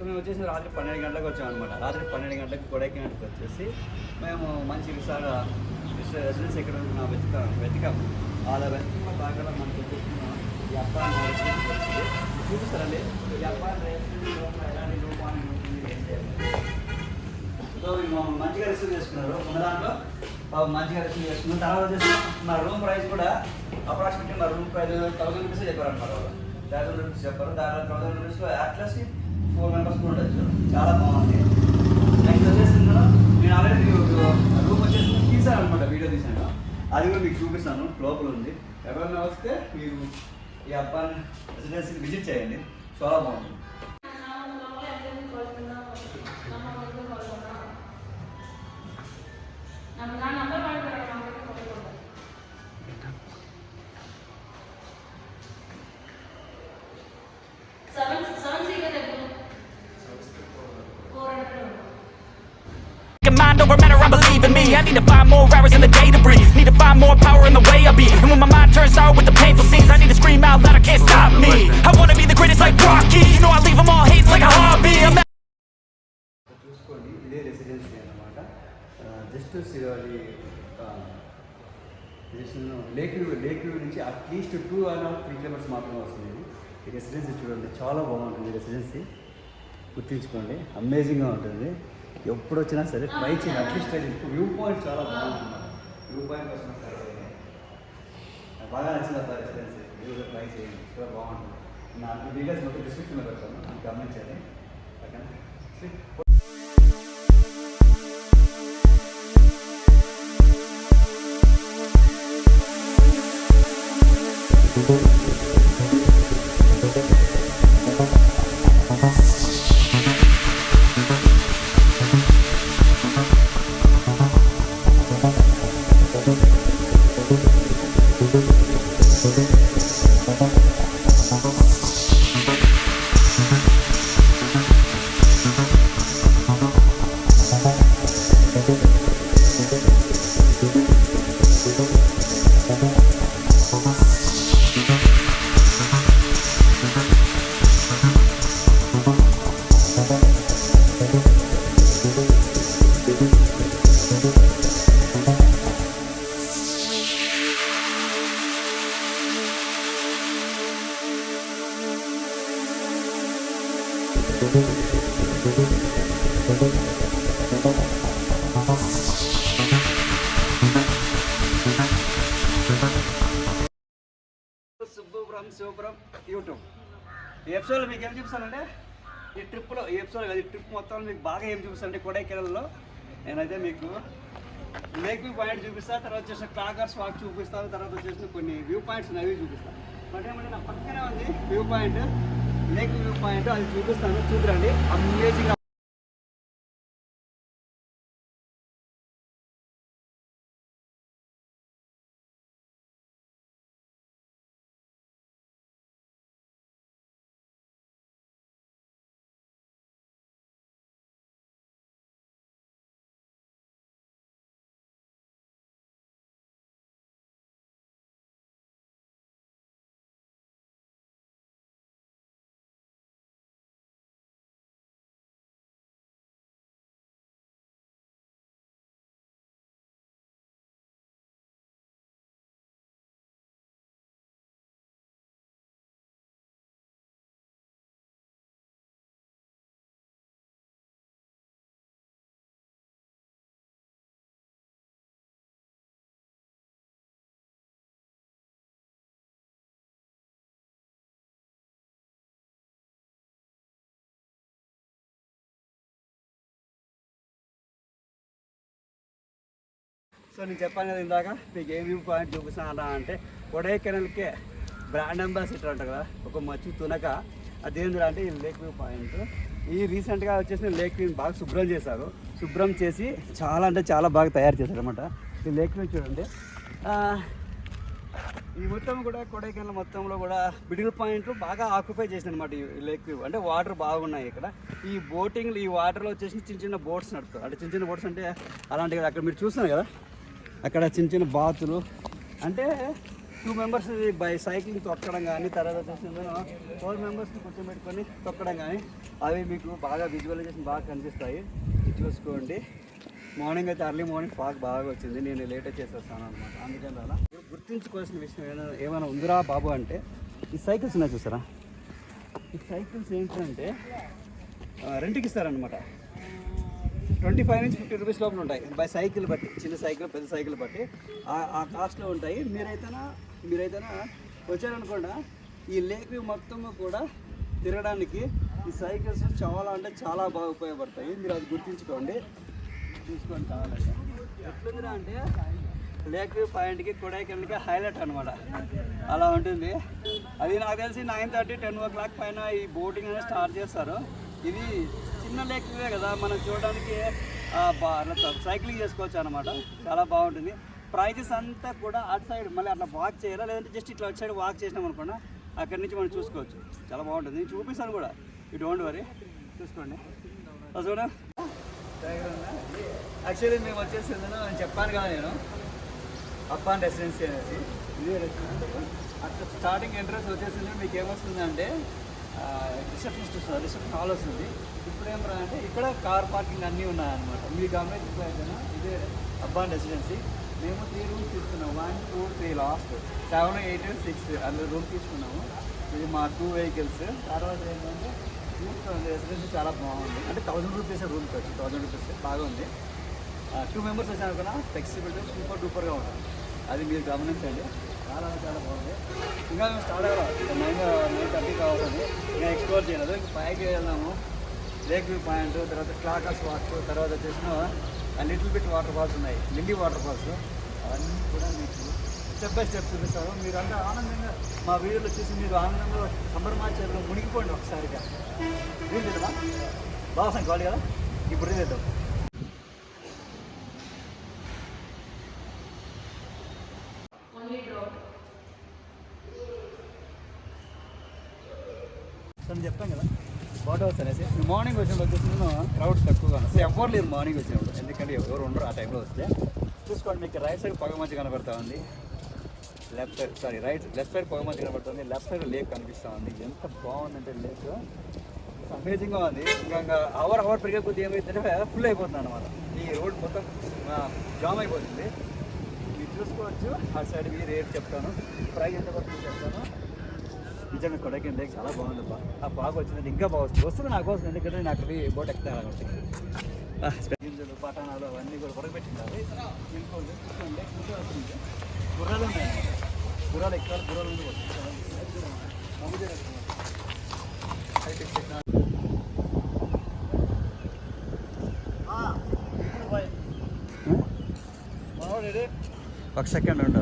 So మేము వచ్చేసి రాత్రి 12 గంటలకు వచ్చామన్నమాట. రాత్రి 12 గంటలకు కొడైకెనాల్కి వచ్చేసి మేము మంచి రెసిడెన్స్ ఎక్కడ వెతికాము. అలా వెతికిన బాగా మనకు వచ్చేసిన ఈ అప్పాన్ చూపిస్తారండి. ఈ అప్పాన్ రెసిడెన్స్ ఎలాంటి రూపాన్ని ఉంటుంది. సో మంచిగా రిసీవ్ చేసుకున్నారు. ఉన్న దాంట్లో మంచిగా రిసీవ్ చేసుకున్నారు. తర్వాత వచ్చేసి మా రూమ్ ప్రైస్ కూడా అప్రాక్సిమేట్లీ మా రూమ్ ప్రైస్ 1000 రూపీస్ చెప్పారన్నమాట. వాళ్ళు 1000 రూపీస్ చెప్పారు. దాంట్లో 1000 రూపీస్లో అట్లస్ 4 మెంబర్స్ కూడా ఉండొచ్చు. చాలా బాగుంది. నెక్స్ట్ వచ్చేసి నేను ఆల్రెడీ రూమ్ వచ్చేసి తీసాను అనమాట, వీడియో తీసాను. అది కూడా మీకు చూపిస్తాను, లోపల ఉంది. ఎవరైనా వస్తే మీరు ఈ అబ్బాయి రెసిడెన్సీకి విజిట్ చేయండి, చాలా బాగుంటుంది. Mind over matter, I believe in me. I need to find more hours in the day to breathe. Need to find more power in the way I be. And when my mind turns sour with the painful scenes, I need to scream out loud, I can't stop me. I wanna be the greatest like Rocky. You know I leave them all hating like a hobby. చూసుకోండి, ఇదే residency అన్నమాట. Just lake view నుంచి at least 2 or 3 kilometres మాత్రమే వస్తుంది. ఈ residency చూడండి, చాలా బాగుంటుంది. రెసిడెన్సీ గుర్తించుకోండి, అమేజింగ్గా ఉంటుంది. ఎప్పుడు వచ్చినా సరే ట్రై చేయండి, అట్లీస్ట్ ట్రై చేయండి. వ్యూ పాయింట్ చాలా బాగుంటుంది. వ్యూ పాయింట్ కోసం ట్రై చేయండి. బాగా నచ్చింది అబ్బా రెసిడెన్సీ, వ్యూ ట్రై చేయండి, చాలా బాగుంటుంది. నా డీటెయిల్స్ మొత్తం డిస్క్రిప్షన్లో పెడతాను, గమనించండి. ఓకేనా? శివపురం యూట్యూబ్ ఈ ఎపిసోడ్లో మీకు ఏం చూపిస్తానంటే, ఈ ట్రిప్ మొత్తం మీకు బాగా ఏం చూపిస్తానంటే, కొడైకెనాల్లో నేనైతే మీకు లేక్ వ్యూ పాయింట్ చూపిస్తాను. తర్వాత వచ్చేసి క్లాకర్స్ వాక్ చూపిస్తాను. తర్వాత వచ్చేసి కొన్ని వ్యూ పాయింట్స్ అవి చూపిస్తాను. బట్ ఏమంటే నా పక్కనే ఉంది view point, lake view point, అది చూపిస్తాను. చూద్దండి, అమేజింగ్. సో నేను చెప్పాను కదా ఇందాక, మీకు ఏ వ్యూ పాయింట్ చూపిస్తాను అంటే, కొడైకెనాల్కే బ్రాండ్ అంబాసిడర్ అంట కదా ఒక మచ్చు తునక, అదేంద్రా అంటే ఈ లేక్ వ్యూ పాయింట్. ఈ రీసెంట్గా వచ్చేసి లేక్ వ్యూ బాగా శుభ్రం చేశారు. శుభ్రం చేసి చాలా అంటే చాలా బాగా తయారు చేశారు అనమాట. ఈ లేక్ వ్యూ చూడండి. ఈ మొత్తం కూడా కొడైకెనాల్ మొత్తంలో కూడా మిడిల్ పాయింట్లు బాగా ఆక్యుపై చేసింది అనమాట ఈ లేక్ వ్యూ. అంటే వాటర్ బాగున్నాయి ఇక్కడ. ఈ బోటింగ్లు ఈ వాటర్లో వచ్చేసి చిన్న చిన్న బోట్స్ నడుపుతారు. అంటే చిన్న చిన్న బోట్స్ అంటే అలాంటివి కదా, అక్కడ మీరు చూస్తున్నారు కదా, అక్కడ చిన్న చిన్న బాతులు. అంటే 2 మెంబర్స్ బై సైకిల్ తొక్కడం కానీ, తర్వాత వచ్చేసి 4 మెంబర్స్ని కూర్చోబెట్టుకొని తొక్కడం కానీ, అవి మీకు బాగా విజువలైజేషన్ బాగా కనిపిస్తాయి. చూసుకోండి. మార్నింగ్ అయితే అర్లీ మార్నింగ్ ఫాగ్ బాగా వచ్చింది. నేను లేట్ చేసేస్తాను అనమాట. అందుకని అలా గుర్తుంచుకోవాల్సిన విషయం ఏమైనా ఉందిరా బాబు అంటే, ఈ సైకిల్స్ ఉన్నాయి చూసారా, ఈ సైకిల్స్ ఏంటంటే రెంట్కి ఇస్తారనమాట. 25 నుంచి 50 రూపీస్ లోపల ఉంటాయి. బై సైకిల్ బట్టి, చిన్న సైకిల్ పెద్ద సైకిల్ బట్టి ఆ కాస్ట్లో ఉంటాయి. మీరైతే వచ్చారనుకోండి, ఈ లేక్ మొత్తము కూడా తిరగడానికి ఈ సైకిల్స్ చాలా అంటే చాలా బాగా ఉపయోగపడతాయి. మీరు అది గుర్తుంచుకోండి, చూసుకోండి. కావాలంటే ఎట్లుందిరా అంటే లేక్ పాయింట్కి కొడైకెనాల్కి హైలైట్ అనమాట. అలా ఉంటుంది. అది నాకు తెలిసి 9:30, 10 o'clock పైన ఈ బోటింగ్ అనేది స్టార్ట్ చేస్తారు. ఇది చిన్న లేక్వే కదా, మనం చూడడానికి సైక్లింగ్ చేసుకోవచ్చు అనమాట. చాలా బాగుంటుంది. ప్రైజెస్ అంతా కూడా అటు సైడ్ మళ్ళీ అట్లా వాక్ చేయాలా, లేదంటే జస్ట్ ఇట్లా అటు సైడ్ వాక్ చేసినాం అనుకోండి, అక్కడి నుంచి మనం చూసుకోవచ్చు. చాలా బాగుంటుంది. నేను చూపిస్తాను కూడా, యూ డోంట్ వరీ, చూసుకోండి. చూడ యాక్చువల్లీ మేము వచ్చేసి నేను చెప్పాను కదా, నేను అప్పాన్ రెసిడెన్సీ అనేది ఇదే రెసిడెన్సీ. అక్కడ స్టార్టింగ్ ఎంట్రన్స్ వచ్చేసింది. మీకు ఏమొస్తుందంటే రిసెప్షన్ హాల్ వస్తుంది. ఇప్పుడు ఏం రా అంటే ఇక్కడ కార్ పార్కింగ్ అన్నీ ఉన్నాయన్నమాట. మీరు గమనించకపోయినా ఇదే అబ్బాన్ రెసిడెన్సీ. మేము 3 రూమ్స్ తీసుకున్నాము. 1, 2, 3 లాస్ట్ 7, 8, 6 అందులో రూమ్ తీసుకున్నాము. ఇది మా 2 వెహికల్స్. తర్వాత ఏంటంటే రెసిడెన్సీ చాలా బాగుంది. అంటే 1000 రూపీస్ రూమ్కి వచ్చి 1000 రూపీస్ బాగా ఉంది. 2 మెంబర్స్ వచ్చాను కూడా ఫ్లెక్సిబిలిటీ సూపర్ డూపర్గా ఉంటుంది. అది మీరు గమనించండి. చాలా చాలా బాగుంది. ఇంకా మేము స్టార్ట్ అవ్వాలి 9:30 కావాలని ఇంకా ఎక్స్ప్లోర్ చేయలేదు. ఇంకా పైకి వెళ్దాము. లేక్ వ్యూ పాయింట్, తర్వాత క్లాకర్స్ వాక్, తర్వాత వచ్చేసిన లిటిల్ బిట్ వాటర్ ఫాల్స్ ఉన్నాయి, లిల్లీ వాటర్ ఫాల్స్. అవన్నీ కూడా మీకు స్టెప్ బై స్టెప్ చూపిస్తారు. మీరు అంతా ఆనందంగా మా వీడియోలో చూసి మీరు ఆనందంగా సంబరమాచారులో మునిగిపోండి ఒకసారిగా. ఏం చేద్దామా బాగా సంకోవాలి కదా, ఇప్పుడు చేద్దాం. అని చెప్తాం కదా వాటర్ హౌస్ అనేసి. మార్నింగ్ వచ్చినప్పుడు వచ్చేసి క్రౌడ్ తక్కువగా ఉంది. అసలు ఎవరు లేరు మార్నింగ్ వచ్చినప్పుడు, ఎందుకంటే ఎవరు ఉండరు ఆ టైంలో వస్తే. చూసుకోండి, మీకు రైట్ సైడ్ పొగ మంచి కనబడతా ఉంది, లెఫ్ట్ సైడ్ లెఫ్ట్ సైడ్ పొగ మంచి కనబడుతుంది, లెఫ్ట్ సైడ్ లేక్ కనిపిస్తూ ఉంది. ఎంత బాగుందంటే లేక్ అమేజింగ్గా ఉంది. ఇంకా అవర్ పెరిగే కొద్ది ఏమైందంటే ఫుల్ అయిపోతుంది అనమాట. ఈ రోడ్ మొత్తం జామ్ అయిపోతుంది. మీరు చూసుకోవచ్చు. ఆ సైడ్ మీ రేట్ చెప్తాను, ప్రైస్ ఎంత పడుతుంది చెప్తాను. నిజంగా కొడైకెనాల్ లేక్ చాలా బాగుంది. ఆ పాక వచ్చిందంటే ఇంకా బాగుంది. వస్తుంది నా కోసం, ఎందుకంటే నేను అక్కడికి బోట్ ఎక్కుతాను కాబట్టి. గింజలు పట్టణాలు అవన్నీ కూడా పొరగబెట్టిండాలి. ఇంకోండి చూసుకోండి, వస్తుంది. గుర్రాలు ఉన్నాయి, గుర్రాలు ఎక్కాలి, గుర్రాలు ఉంది. ఒక సెకండ్ ఉండదు.